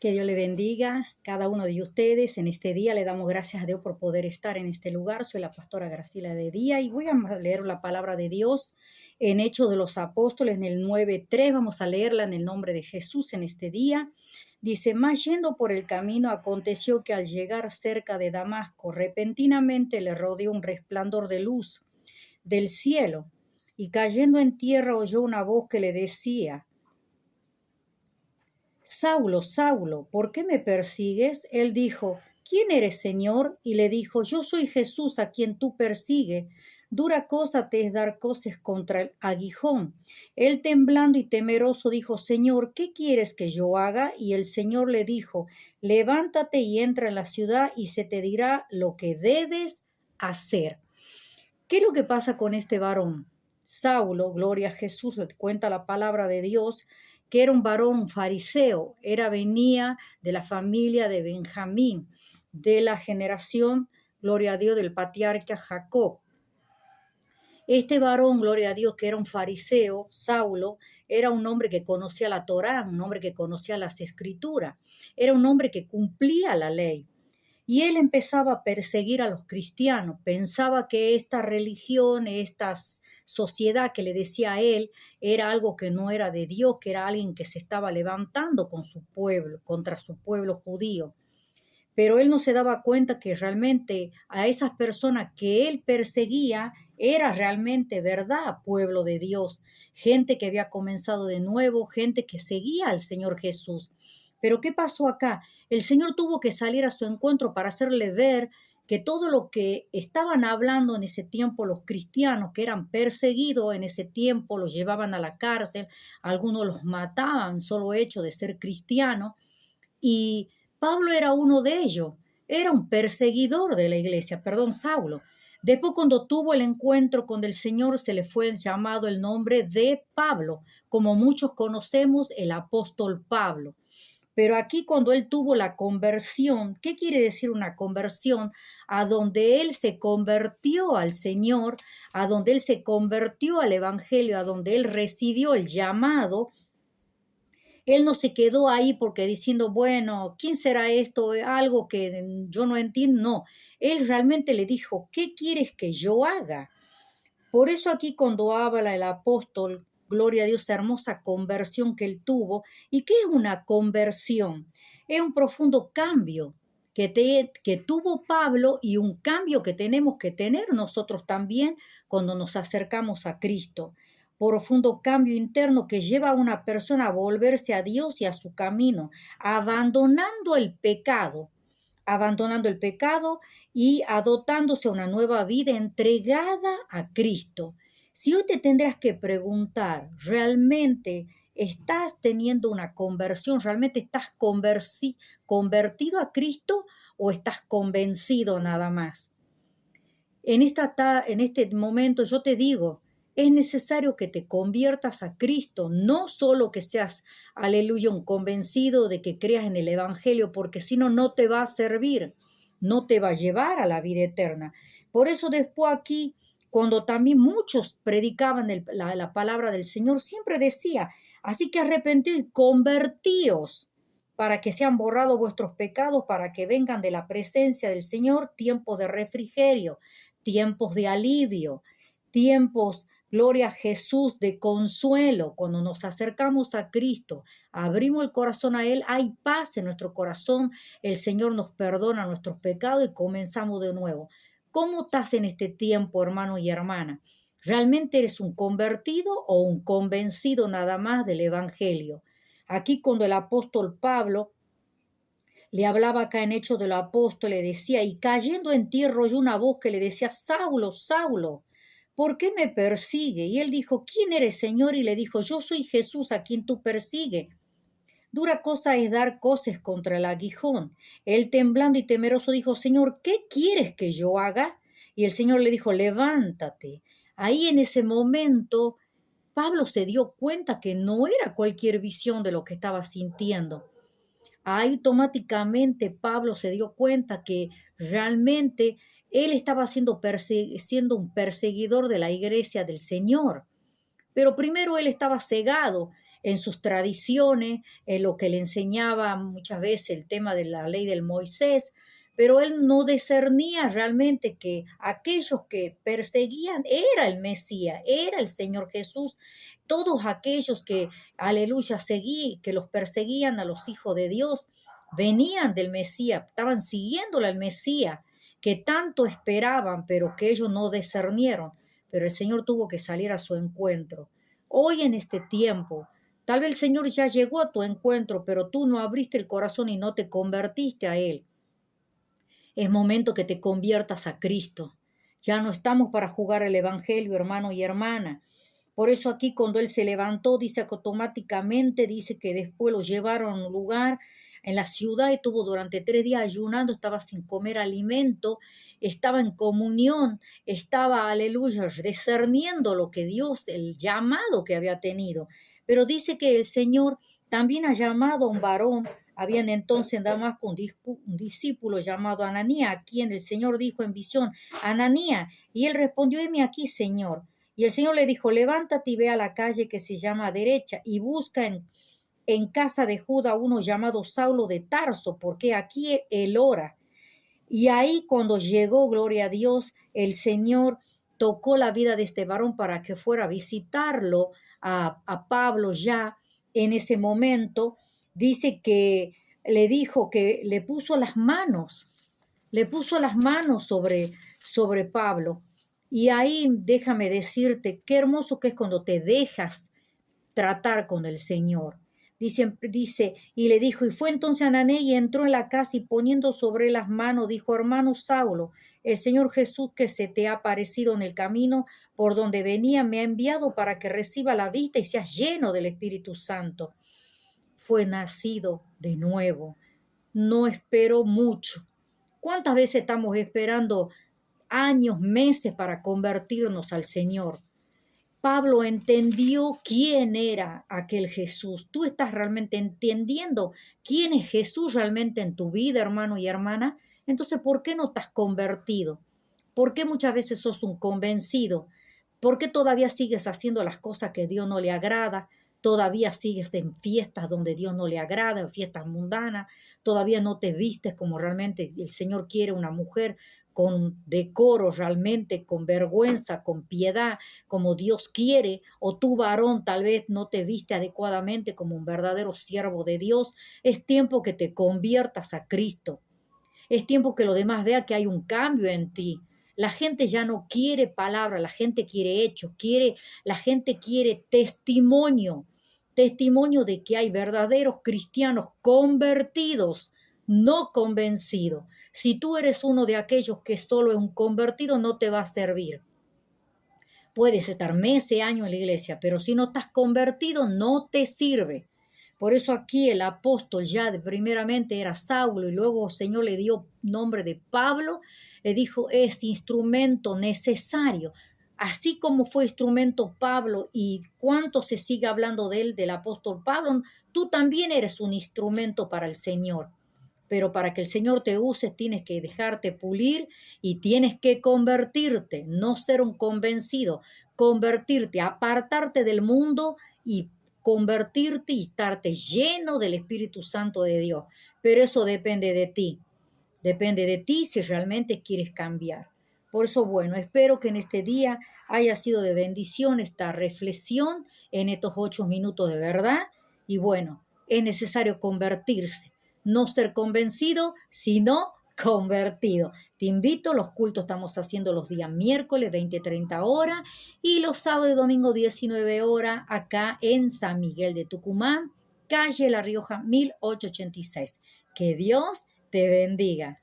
Que Dios le bendiga cada uno de ustedes. En este día le damos gracias a Dios por poder estar en este lugar. Soy la pastora Graciela de Día y voy a leer la palabra de Dios en Hechos de los Apóstoles en el 9:3. Vamos a leerla en el nombre de Jesús en este día. Dice: mas yendo por el camino, aconteció que al llegar cerca de Damasco, repentinamente le rodeó un resplandor de luz del cielo, y cayendo en tierra oyó una voz que le decía: Saulo, Saulo, ¿por qué me persigues? Él dijo: ¿quién eres, Señor? Y le dijo: yo soy Jesús a quien tú persigues. Dura cosa te es dar coces contra el aguijón. Él, temblando y temeroso, dijo: Señor, ¿qué quieres que yo haga? Y el Señor le dijo: levántate y entra en la ciudad y se te dirá lo que debes hacer. ¿Qué es lo que pasa con este varón? Saulo, gloria a Jesús, le cuenta la palabra de Dios, que era un varón fariseo, venía de la familia de Benjamín, de la generación, gloria a Dios, del patriarca Jacob. Este varón, gloria a Dios, que era un fariseo, Saulo, era un hombre que conocía la Torá, un hombre que conocía las escrituras, era un hombre que cumplía la ley. Y él empezaba a perseguir a los cristianos. Pensaba que esta religión, esta sociedad que le decía a él, era algo que no era de Dios, que era alguien que se estaba levantando con su pueblo, contra su pueblo judío. Pero él no se daba cuenta que realmente a esas personas que él perseguía era realmente verdad, pueblo de Dios, gente que había comenzado de nuevo, gente que seguía al Señor Jesús. Pero ¿qué pasó acá? El Señor tuvo que salir a su encuentro para hacerle ver que todo lo que estaban hablando en ese tiempo los cristianos, que eran perseguidos en ese tiempo, los llevaban a la cárcel, algunos los mataban solo hecho de ser cristiano, y Pablo era uno de ellos, era un perseguidor de la iglesia, Saulo. Después, cuando tuvo el encuentro con el Señor, se le fue llamado el nombre de Pablo, como muchos conocemos, el apóstol Pablo. Pero aquí, cuando él tuvo la conversión, ¿qué quiere decir una conversión? A donde él se convirtió al Señor, a donde él se convirtió al Evangelio, a donde él recibió el llamado. Él no se quedó ahí porque diciendo, bueno, ¿quién será esto? Algo que yo no entiendo. No, él realmente le dijo: ¿qué quieres que yo haga? Por eso aquí, cuando habla el apóstol, gloria a Dios, hermosa conversión que él tuvo. ¿Y qué es una conversión? Es un profundo cambio que tuvo Pablo, y un cambio que tenemos que tener nosotros también cuando nos acercamos a Cristo. Profundo cambio interno que lleva a una persona a volverse a Dios y a su camino, abandonando el pecado y adoptándose a una nueva vida entregada a Cristo. Si hoy te tendrás que preguntar, ¿realmente estás teniendo una conversión? ¿Realmente estás convertido a Cristo o estás convencido nada más? En este momento yo te digo, es necesario que te conviertas a Cristo, no solo que seas, aleluya, un convencido de que creas en el Evangelio, porque si no, no te va a servir, no te va a llevar a la vida eterna. Por eso después aquí, cuando también muchos predicaban la palabra del Señor, siempre decía: así que arrepentíos y convertíos, para que sean borrados vuestros pecados, para que vengan de la presencia del Señor tiempos de refrigerio, tiempos de alivio, tiempos, gloria a Jesús, de consuelo. Cuando nos acercamos a Cristo, abrimos el corazón a Él, hay paz en nuestro corazón, el Señor nos perdona nuestros pecados y comenzamos de nuevo. ¿Cómo estás en este tiempo, hermano y hermana? ¿Realmente eres un convertido o un convencido nada más del Evangelio? Aquí, cuando el apóstol Pablo le hablaba acá en Hechos de los Apóstoles, decía: y cayendo en tierra oyó una voz que le decía: Saulo, Saulo, ¿por qué me persigue? Y él dijo: ¿quién eres, Señor? Y le dijo: yo soy Jesús a quien tú persigues. Dura cosa es dar coces contra el aguijón. Él, temblando y temeroso, dijo: Señor, ¿qué quieres que yo haga? Y el Señor le dijo: levántate. Ahí, en ese momento, Pablo se dio cuenta que no era cualquier visión de lo que estaba sintiendo. Automáticamente Pablo se dio cuenta que realmente él estaba siendo un perseguidor de la iglesia del Señor. Pero primero él estaba cegado, en sus tradiciones, en lo que le enseñaba muchas veces el tema de la ley del Moisés, pero él no discernía realmente que aquellos que perseguían era el Mesías, era el Señor Jesús. Todos aquellos que, aleluya, que los perseguían a los hijos de Dios, venían del Mesías, estaban siguiéndole al Mesías, que tanto esperaban, pero que ellos no discernieron. Pero el Señor tuvo que salir a su encuentro. Hoy en este tiempo, tal vez el Señor ya llegó a tu encuentro, pero tú no abriste el corazón y no te convertiste a Él. Es momento que te conviertas a Cristo. Ya no estamos para jugar el Evangelio, hermano y hermana. Por eso aquí cuando él se levantó, dice que automáticamente, dice que después lo llevaron a un lugar en la ciudad y estuvo durante 3 días ayunando, estaba sin comer alimento, estaba en comunión, estaba, aleluya, discerniendo lo que Dios, el llamado que había tenido. Pero dice que el Señor también ha llamado a un varón. Habían entonces en Damasco un discípulo llamado Ananías, a quien el Señor dijo en visión, Ananías, y él respondió, heme aquí, Señor. Y el Señor le dijo, levántate y ve a la calle que se llama Derecha y busca en casa de Judá uno llamado Saulo de Tarso, porque aquí él ora. Y ahí cuando llegó, gloria a Dios, el Señor tocó la vida de este varón para que fuera a visitarlo a Pablo ya en ese momento. Dice que le dijo que le puso las manos sobre Pablo. Y ahí déjame decirte, qué hermoso que es cuando te dejas tratar con el Señor. Dice, y le dijo, y fue entonces Anané y entró en la casa y poniendo sobre las manos, dijo, hermano Saulo, el Señor Jesús que se te ha aparecido en el camino por donde venía, me ha enviado para que reciba la vista y seas lleno del Espíritu Santo. Fue nacido de nuevo. No esperó mucho. ¿Cuántas veces estamos esperando años, meses para convertirnos al Señor? Pablo entendió quién era aquel Jesús. ¿Tú estás realmente entendiendo quién es Jesús realmente en tu vida, hermano y hermana? Entonces, ¿por qué no te has convertido? ¿Por qué muchas veces sos un convencido? ¿Por qué todavía sigues haciendo las cosas que Dios no le agrada? Todavía sigues en fiestas donde Dios no le agrada, en fiestas mundanas. Todavía no te vistes como realmente el Señor quiere una mujer con decoro realmente, con vergüenza, con piedad, como Dios quiere, o tú varón tal vez no te viste adecuadamente como un verdadero siervo de Dios. Es tiempo que te conviertas a Cristo. Es tiempo que lo demás vea que hay un cambio en ti. La gente ya no quiere palabra, la gente quiere hechos, la gente quiere testimonio, testimonio de que hay verdaderos cristianos convertidos, no convencidos. Si tú eres uno de aquellos que solo es un convertido, no te va a servir. Puedes estar meses, años en la iglesia, pero si no estás convertido, no te sirve. Por eso aquí el apóstol ya primeramente era Saulo y luego el Señor le dio nombre de Pablo, le dijo es instrumento necesario. Así como fue instrumento Pablo y cuánto se sigue hablando de él, del apóstol Pablo, tú también eres un instrumento para el Señor. Pero para que el Señor te use tienes que dejarte pulir y tienes que convertirte, no ser un convencido, convertirte, apartarte del mundo y convertirte y estarte lleno del Espíritu Santo de Dios. Pero eso depende de ti si realmente quieres cambiar. Por eso, bueno, espero que en este día haya sido de bendición esta reflexión en estos 8 minutos de verdad. Y bueno, es necesario convertirse, no ser convencido, sino convertido. Te invito, los cultos estamos haciendo los días miércoles 20-30 horas y los sábados y domingos 19 horas acá en San Miguel de Tucumán, calle La Rioja 1886. Que Dios te bendiga.